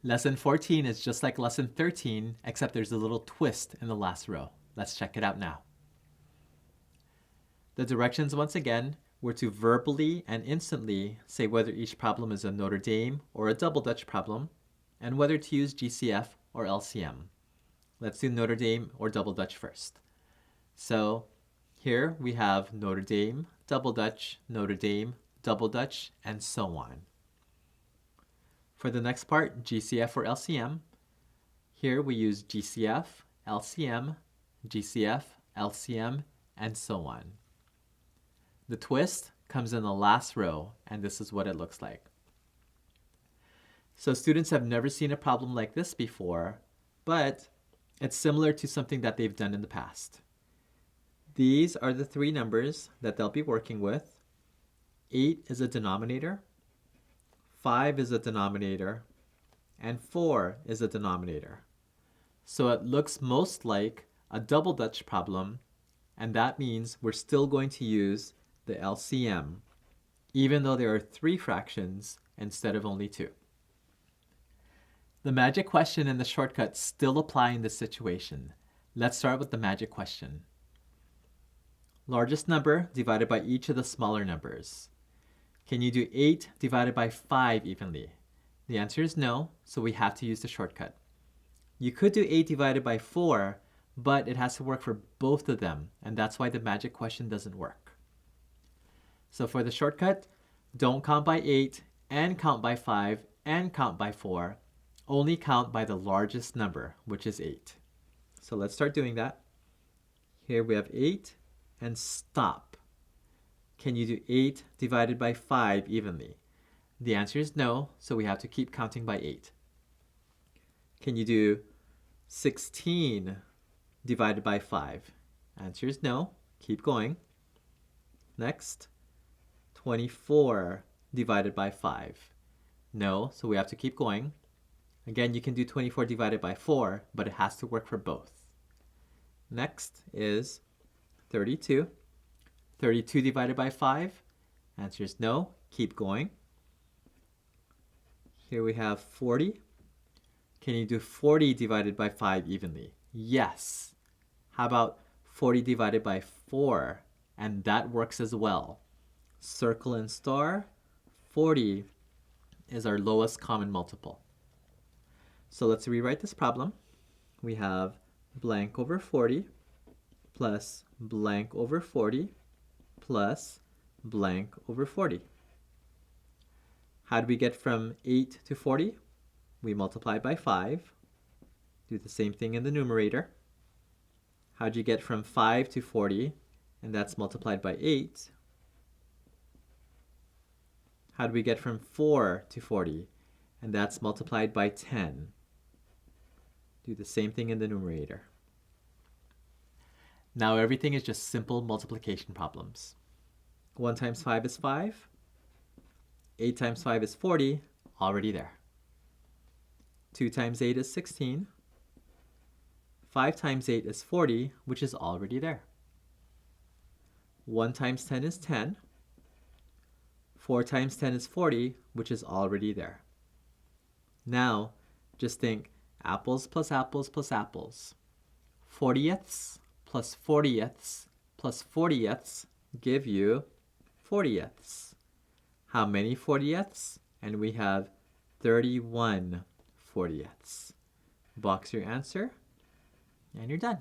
Lesson 14 is just like lesson 13, except there's a little twist in the last row. Let's check it out now. The directions, once again, were to verbally and instantly say whether each problem is a Notre Dame or a Double Dutch problem, and whether to use GCF or LCM. Let's do Notre Dame or Double Dutch first. So here we have Notre Dame, Double Dutch, Notre Dame, Double Dutch, and so on. For the next part, GCF or LCM, here we use GCF, LCM, GCF, LCM, and so on. The twist comes in the last row, and this is what it looks like. So students have never seen a problem like this before, but it's similar to something that they've done in the past. These are the three numbers that they'll be working with. 8 is a denominator, 5 is a denominator, and 4 is a denominator. So it looks most like a Double Dutch problem, and that means we're still going to use the LCM, even though there are 3 fractions instead of only 2. The magic question and the shortcut still apply in this situation. Let's start with the magic question. Largest number divided by each of the smaller numbers. Can you do 8 divided by 5 evenly? The answer is no, so we have to use the shortcut. You could do 8 divided by 4, but it has to work for both of them, and that's why the magic question doesn't work. So for the shortcut, don't count by 8 and count by 5 and count by 4. Only count by the largest number, which is 8. So let's start doing that. Here we have 8 and stop. Can you do 8 divided by 5 evenly? The answer is no, so we have to keep counting by 8. Can you do 16 divided by 5? Answer is no. Keep going. Next, 24 divided by 5. No, so we have to keep going. Again, you can do 24 divided by 4, but it has to work for both. Next is 32. 32 divided by 5. Answer is no. Keep going. Here we have 40. Can you do 40 divided by 5 evenly? Yes. How about 40 divided by 4? And that works as well. Circle and star. 40 is our lowest common multiple. So let's rewrite this problem. We have blank over 40 plus blank over 40 plus blank over 40. How do we get from 8 to 40? We multiply by 5. Do the same thing in the numerator. How do you get from 5 to 40? And that's multiplied by 8. How do we get from 4 to 40? And that's multiplied by 10. Do the same thing in the numerator. Now everything is just simple multiplication problems. 1 times 5 is 5. 8 times 5 is 40, already there. 2 times 8 is 16. 5 times 8 is 40, which is already there. 1 times 10 is 10. 4 times 10 is 40, which is already there. Now, just think apples plus apples plus apples. 40ths plus 40ths plus 40ths give you 40ths. How many 40ths? And we have 31 40ths. Box your answer, and you're done.